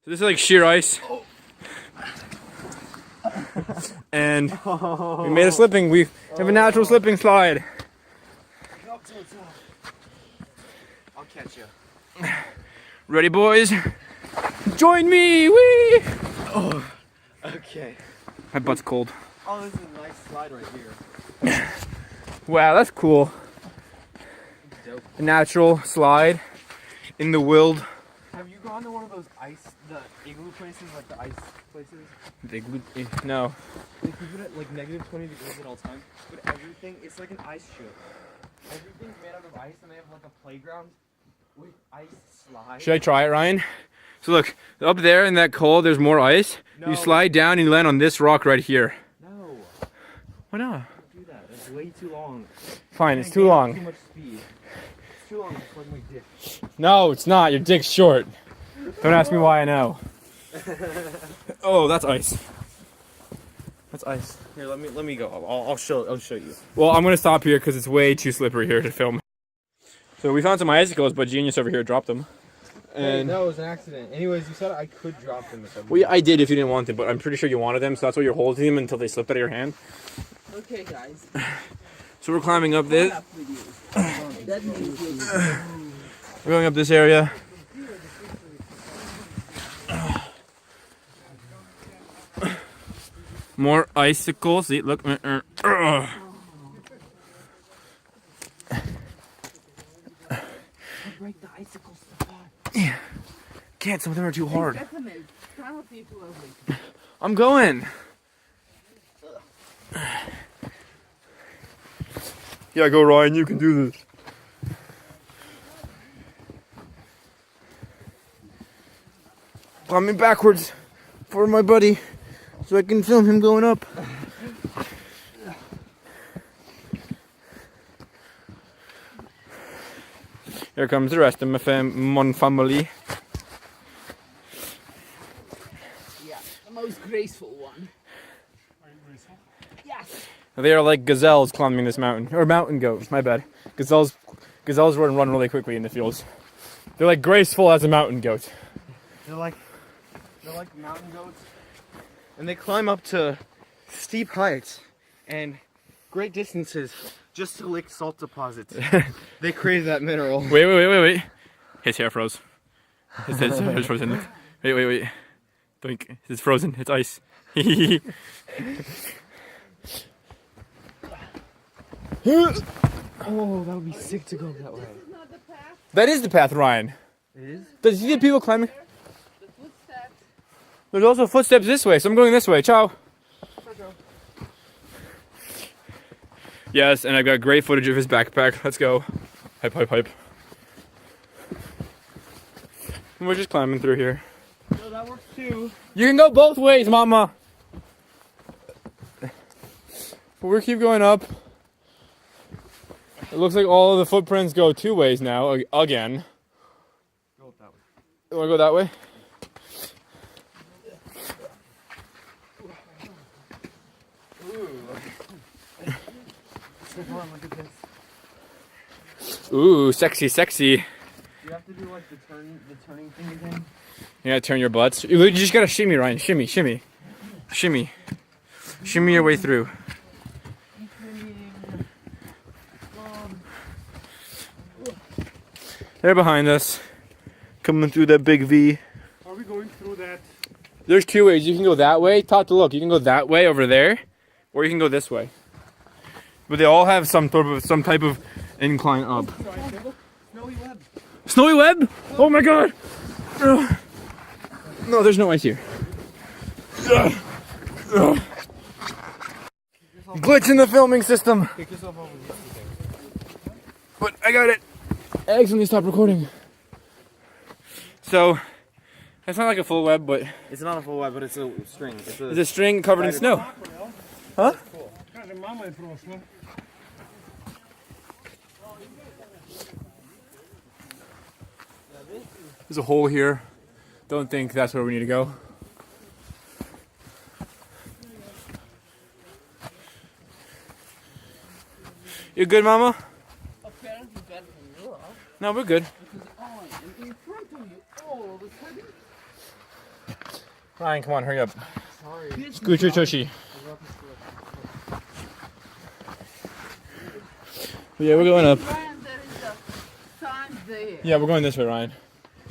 So this is like sheer ice. And we made a slipping. We have a natural slipping slide. Go up to the top. I'll catch you. Ready, boys? Join me! Wee! Oh, okay. My butt's cold. Oh, this is a nice slide right here. Wow, that's cool. Dope. A natural slide in the wild. Have you gone to one of those the igloo places, like the ice places? The igloo? No. They keep it at like -20 degrees at all times, but everything, it's like an ice ship. Everything's made out of ice, and they have like a playground with ice slides. Should I try it, Ryan? So look, up there in that cold, there's more ice. No. You slide down and you land on this rock right here. No. Why not? Don't do that. It's way too long. Fine, it's too long. Too much speed. It's too long. It's like my dick. No, it's not. Your dick's short. Don't ask me why I know. Oh, that's ice. That's ice. Here, let me go. I'll show you. Well, I'm gonna stop here because it's way too slippery here to film. So we found some icicles, but Genius over here dropped them. And that was an accident. Anyways, you said I could drop them if I wanted. Well, yeah, I did if you didn't want them, but I'm pretty sure you wanted them, so that's why you're holding them until they slipped out of your hand. Okay, guys. So we're climbing up this. That means We're going up this area. More icicles. See, look. break the icicles apart. Can't, some of them are too hard. People I'm going. Yeah, go Ryan, you can do this. Climbing backwards for my buddy so I can film him going up. Here comes the rest of my family. Yeah, the most graceful one. Yes. They are like gazelles climbing this mountain. Or mountain goats, my bad. Gazelles run really quickly in the fields. They're like graceful as a mountain goat. They're like mountain goats, and they climb up to steep heights and great distances just to lick salt deposits. They crave that mineral. Wait. His hair froze. His hair's frozen. Wait. Think it's frozen. It's ice. Oh, that would be sick to go that way. That is the path, Ryan. It is? Does you see people climbing? The footsteps. There's also footsteps this way, so I'm going this way. Ciao. Yes, and I've got great footage of his backpack. Let's go. Hype. And we're just climbing through here. No, that works too. You can go both ways, mama. But we keep going up. It looks like all of the footprints go two ways now, again. Go up that way. You wanna go that way? Look at this. Ooh, sexy. You have to do like the turning thing again. You gotta turn your butts. You just gotta shimmy, Ryan. Shimmy. Shimmy your way through. They're behind us. Coming through that big V. Are we going through that? There's two ways. You can go that way. Todd, to look. You can go that way over there, or you can go this way. But they all have some type of incline up. Snowy web. Snowy web? Oh my god! Ugh. No, there's no ice here. Ugh. Ugh. Glitch in the filming system. Pick yourself over this thing. But I got it. I accidentally stopped recording. So, it's not like a full web, but It's not a full web, but it's a string. it's a string covered in snow. Huh? Kaže, mama je prošla. There's a hole here. Don't think that's where we need to go. You good, Mama? Apparently better than yours. No, we're good. Because I am in front of you all of a sudden. Ryan, come on, hurry up. Sorry. Scoot your tushy. Yeah, we're going up. Ryan, there is a sign there. Yeah, we're going this way, Ryan.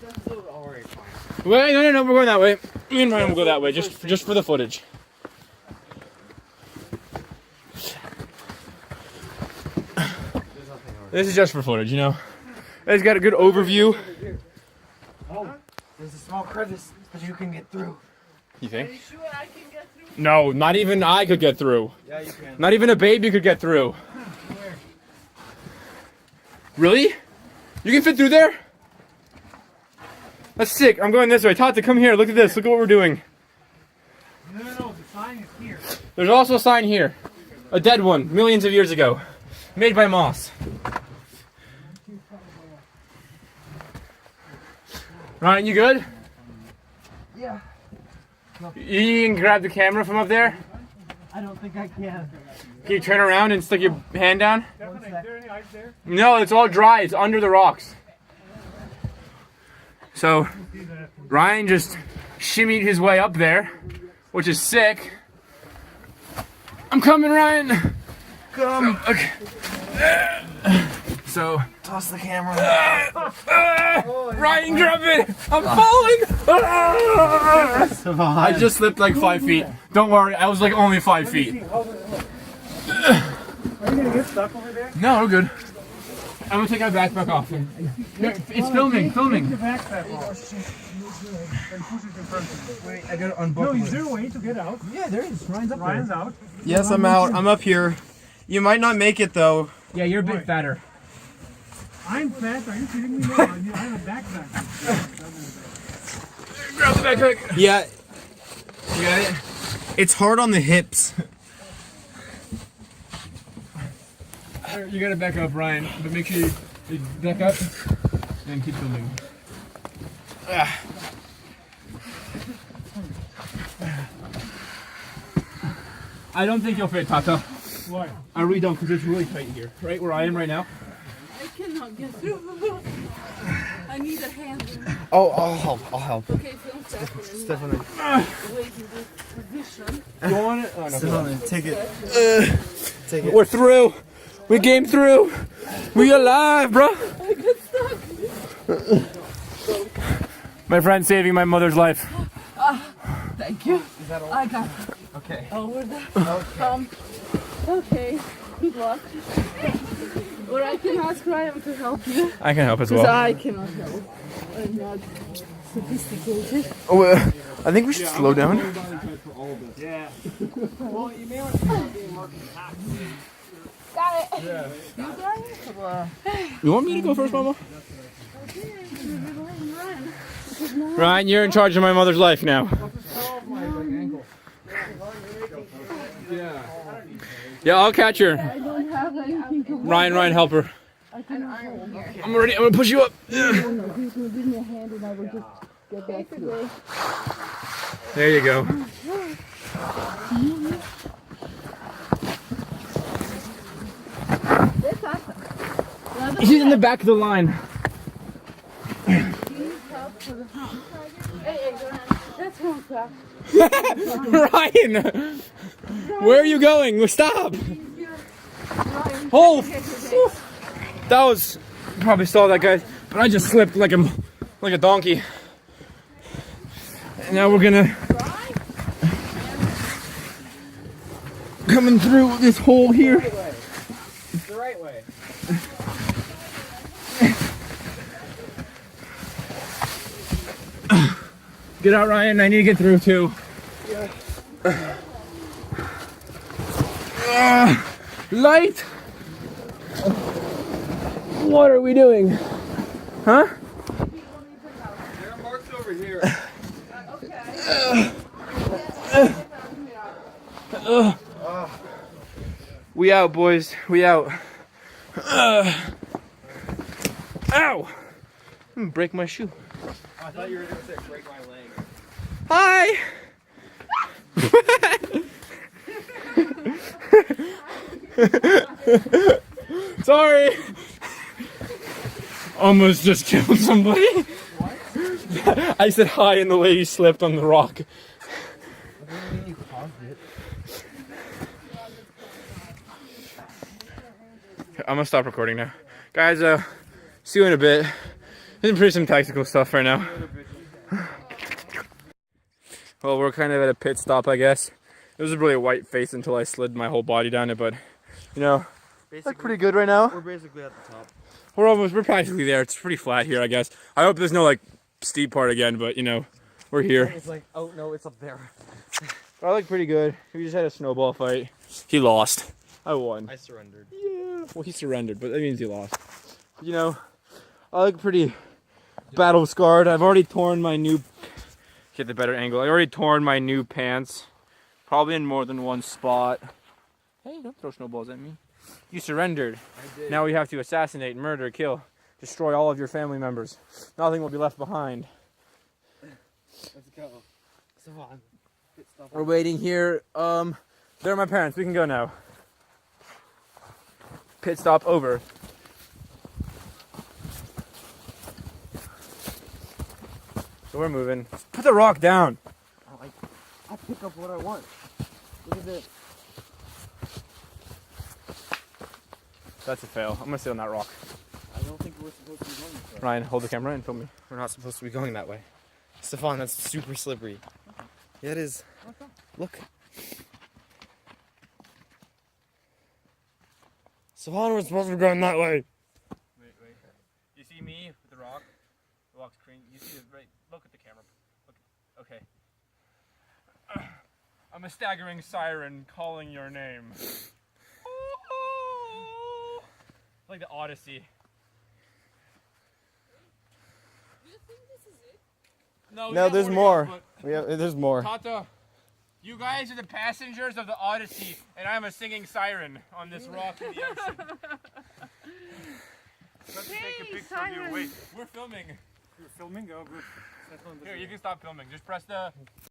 That's alright, fine. Wait, no, we're going that way. Me and Ryan will go that way, just for the footage. This is just for footage, you know. It's got a good overview. Oh, there's a small crevice that you can get through. You Are think? you sure I can get through? No, not even I could get through. Yeah, you can. Not even a baby could get through. Really? You can fit through there? That's sick. I'm going this way. Tata, come here. Look at this. Look at what we're doing. No, the sign is here. There's also a sign here. A dead one, millions of years ago. Made by moss. Ryan, you good? Yeah. You can grab the camera from up there? I don't think I can. Can you turn around and stick your hand down? Definitely. Is there any ice there? No, it's all dry. It's under the rocks. So, Ryan just shimmied his way up there, which is sick. I'm coming, Ryan. Come. Okay. So, Toss the camera. Ryan, grab it. I'm falling. I just slipped like 5 feet. Don't worry, I was like only 5 feet. Are you gonna get stuck over there? No, we're good. I'm gonna take my backpack off. No, it's filming. The backpack off. And push it in front of you. Wait, I gotta unbuckle No, is there a way to get out? Yeah, there is. Ryan's up Ryan's out. Yes, I'm out. I'm up here. You might not make it though. Yeah, you're a bit fatter. I'm fat. Are you kidding me? No, I have a backpack. Grab the backpack. Yeah, You got it? it's hard on the hips. You gotta back up, Ryan, but make sure you back up and keep filming. I don't think you'll fit, Tata. Why? I really don't, because it's really tight here. Right where I am right now. I cannot get through. I need a hand. Oh, I'll help. I'll help. Okay, film Stephanie. Wait in this position. You want it? Oh, no. Stefan, take it. Take it. We're through. We came through. We alive, bro. I get stuck. My friend saving my mother's life. Thank you. Is that all? I got Okay. over there. Okay. Okay. Good luck. Or I can ask Ryan to help you. I can help as Because well. I cannot help. I'm not sophisticated. Oh, I think we should slow down. Yeah. Well, you may want to be working hot. Got it. Yeah. You got it? Well, You want me to go first, Mama? okay. Ryan. Ryan, you're in charge of my mother's life now. Yeah, I'll catch her. I don't have anything to Ryan, help her. I can hold here. I'm ready. I'm gonna push you up. No, he's going to give me a hand and I will just get back to it. There you go. That's awesome. He's in the back of the line. Help for the hump. Hey, that's one clap. Ryan, where are you going? Stop. Oh, that was probably saw that guy, but I just slipped like a donkey. And now we're gonna coming through this hole here. It's the right way. Get out, Ryan. I need to get through too. Light. What are we doing? Huh? There are marks over here. We out, boys. We out. Ow! I'm gonna break my shoe. I thought you were going to say break my leg. Hi! Sorry! Almost just killed somebody. I said hi and the lady slipped on the rock. You caused it. I'm gonna stop recording now. Guys, see you in a bit. Been pretty some tactical stuff right now. Well, we're kind of at a pit stop, I guess. It was a really white face until I slid my whole body down it, but you know, that's pretty good right now. We're basically at the top. We're practically there. It's pretty flat here, I guess. I hope there's no like steep part again, but you know, we're here. It's like, oh no, it's up there. I look pretty good. We just had a snowball fight. He lost. I won. I surrendered. Yeah. Well, he surrendered, but that means he lost. You know, I look pretty battle scarred. I've already torn my new. Get the better angle. I already torn my new pants, probably in more than one spot. Hey, don't throw snowballs at me. You surrendered. I did. Now we have to assassinate, murder, kill, destroy all of your family members. Nothing will be left behind. Let's go. Savon. We're waiting here. There are my parents. We can go now. Pit stop over. So we're moving. Put the rock down. I pick up what I want. Look at this. That's a fail. I'm gonna sit on that rock. I don't think we're supposed to be going this way. Ryan, hold the camera and film me. We're not supposed to be going that way. Stefan, that's super slippery. Yeah, it is. Look. Stefan, we're supposed to be going that way. Wait. You see me with the rock? The rock's green. You see it right? Look at the camera. Look. Okay. I'm a staggering siren calling your name. Like the Odyssey. Do you think this is it? No, there's more. There's more. Tata, you guys are the passengers of the Odyssey, and I'm a singing siren on this rock in the ocean. Let's take a picture of you. Wait, we're filming. You're filming? Oh, good. Here, you can stop filming. Just press the